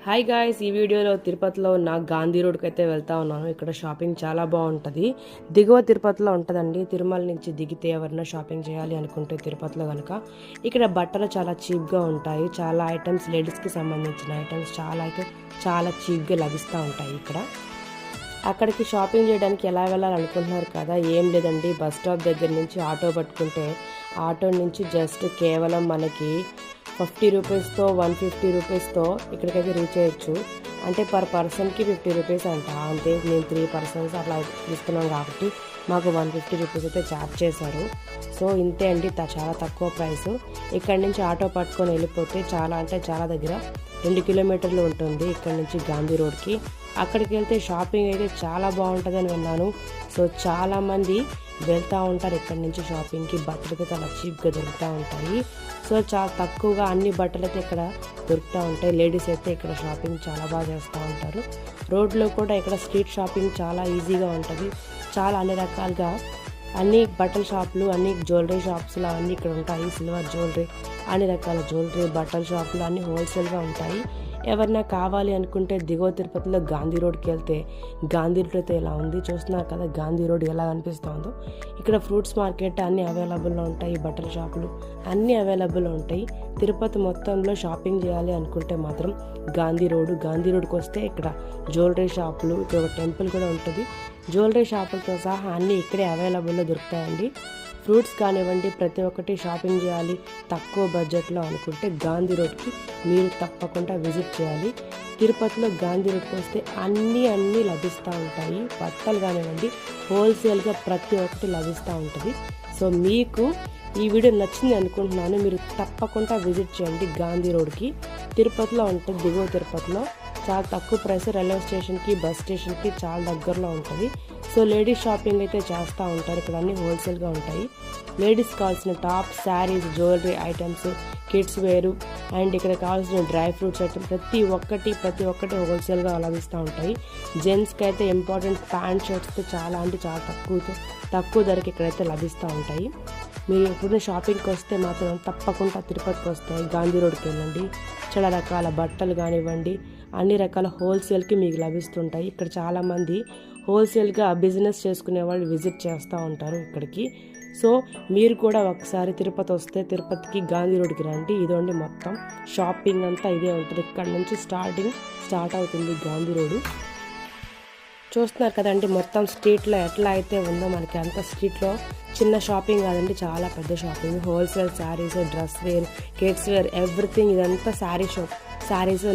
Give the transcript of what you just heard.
Hi guys, ఈ వీడియోలో తిరుపతిలో ఉన్న గాంధీ రోడ్కి అయితే వెళ్తా ఉన్నాను. ఇక్కడ షాపింగ్ చాలా బాగుంటుంది. దిగువ తిరుపతిలో ఉంటుందండి. తిరుమల నుంచి దిగితే ఎవరైనా షాపింగ్ చేయాలి అనుకుంటే తిరుపతిలో కనుక ఇక్కడ బట్టలు చాలా చీప్గా ఉంటాయి. చాలా ఐటమ్స్, లేడీస్కి సంబంధించిన ఐటమ్స్ చాలా చీప్గా లభిస్తూ ఉంటాయి ఇక్కడ. అక్కడికి షాపింగ్ చేయడానికి ఎలా వెళ్ళాలనుకుంటున్నారు కదా, ఏం లేదండి. బస్ స్టాప్ దగ్గర నుంచి ఆటో పట్టుకుంటే ఆటో నుంచి జస్ట్ కేవలం మనకి 50 రూపీస్తో 150 రూపీస్తో ఇక్కడికైతే రీచ్ అయ్యొచ్చు. అంటే పర్ పర్సన్కి 50 రూపీస్ అంట. అంటే మేము 3 పర్సన్స్ అట్లా తీసుకున్నాం కాబట్టి మాకు 150 రూపీస్ అయితే ఛార్జ్ చేశారు. సో ఇంతే అండి, చాలా తక్కువ ప్రైస్. ఇక్కడి నుంచి ఆటో పట్టుకొని వెళ్ళిపోతే చాలా దగ్గర 2 కిలోమీటర్లు ఉంటుంది ఇక్కడ నుంచి గాంధీ రోడ్కి. అక్కడికి వెళ్తే షాపింగ్ అయితే చాలా బాగుంటుందని విన్నాను. సో చాలామంది వెళ్తూ ఉంటారు ఇక్కడ నుంచి షాపింగ్కి. బట్టలు అయితే చాలా చీప్గా దొరుకుతూ ఉంటాయి. సో చాలా తక్కువగా అన్ని బట్టలు అయితే ఇక్కడ దొరుకుతూ ఉంటాయి. లేడీస్ అయితే ఇక్కడ షాపింగ్ చాలా బాగా చేస్తూ ఉంటారు. రోడ్లో కూడా ఇక్కడ స్ట్రీట్ షాపింగ్ చాలా ఈజీగా ఉంటుంది. చాలా అన్ని రకాలుగా అన్ని బట్టల షాపులు, అన్ని జ్యువెలరీ షాప్స్లో అన్నీ ఇక్కడ ఉంటాయి. సిల్వర్ జ్యువెలరీ, అన్ని రకాల జ్యువెలరీ, బట్టల షాపులు అన్నీ హోల్సేల్గా ఉంటాయి. ఎవరన్నా కావాలి అనుకుంటే దిగువ తిరుపతిలో గాంధీ రోడ్కి వెళ్తే గాంధీ రోడ్ అయితే ఇలా ఉంది. చూస్తున్నారు కదా గాంధీ రోడ్ ఎలా అనిపిస్తుందో. ఇక్కడ ఫ్రూట్స్ మార్కెట్ అన్నీ అవైలబుల్లో ఉంటాయి. బట్టల షాపులు అన్నీ అవైలబుల్ ఉంటాయి. తిరుపతి మొత్తంలో షాపింగ్ చేయాలి అనుకుంటే మాత్రం గాంధీ రోడ్కి వస్తే ఇక్కడ జ్యువెలరీ షాపులు, ఇక్కడ ఒక టెంపుల్ కూడా ఉంటుంది. జ్యువెలరీ షాపులతో సహా అన్నీ ఇక్కడే అవైలబుల్లో దొరుకుతాయండి. ఫ్రూట్స్ కానివ్వండి, ప్రతి ఒక్కటి షాపింగ్ చేయాలి తక్కువ బడ్జెట్లో అనుకుంటే గాంధీ రోడ్కి మీరు తప్పకుండా విజిట్ చేయాలి. తిరుపతిలో గాంధీ రోడ్కి వస్తే అన్నీ లభిస్తూ ఉంటాయి. బట్టలు కానివ్వండి, హోల్సేల్గా ప్రతి ఒక్కటి లభిస్తూ ఉంటుంది. సో మీకు ఈ వీడియో నచ్చింది అనుకుంటున్నాను. మీరు తప్పకుండా విజిట్ చేయండి గాంధీ రోడ్కి. తిరుపతిలో ఉంటుంది, దిగువ తిరుపతిలో. చాలా తక్కువ ప్రైస్, రైల్వే స్టేషన్కి, బస్ స్టేషన్కి చాలా దగ్గరలో ఉంటుంది. సో లేడీస్ షాపింగ్ అయితే చేస్తూ ఉంటారు. ఇక్కడ అన్నీ హోల్సేల్గా ఉంటాయి. లేడీస్ కావాల్సిన top, saris, jewellery items, kids వేరు అండ్ ఇక్కడ కావాల్సిన డ్రై ఫ్రూట్స్ ఐటమ్ ప్రతి ఒక్కటి హోల్సేల్గా లభిస్తూ ఉంటాయి. జెంట్స్కి అయితే ఇంపార్టెంట్ ప్యాంట్ షర్ట్స్ చాలా తక్కువ ధరకి ఇక్కడైతే లభిస్తూ ఉంటాయి. మీరు ఎప్పుడైనా షాపింగ్కి వస్తే మాత్రం తప్పకుండా తిరుపతికి వస్తే గాంధీ రోడ్కి వెళ్ళండి. చాలా రకాల బట్టలు కానివ్వండి, అన్ని రకాల హోల్సేల్కి మీకు లభిస్తుంటాయి. ఇక్కడ చాలామంది హోల్సేల్గా బిజినెస్ చేసుకునే వాళ్ళు విజిట్ చేస్తూ ఉంటారు ఇక్కడికి. సో మీరు కూడా ఒకసారి తిరుపతి వస్తే తిరుపతికి గాంధీ రోడ్కి రండి. ఇదండి మొత్తం షాపింగ్ అంతా ఇదే ఉంటుంది. ఇక్కడ నుంచి స్టార్ట్ అవుతుంది గాంధీ రోడ్డు. చూస్తున్నారు కదండి మొత్తం స్ట్రీట్లో ఎట్లా అయితే ఉందో. మనకి అంత స్ట్రీట్లో చిన్న షాపింగ్ కాదండి, చాలా పెద్ద shopping. Wholesale saris, dress wear, kids wear, everything. ఇదంతా శారీ షాప్. శారీస్,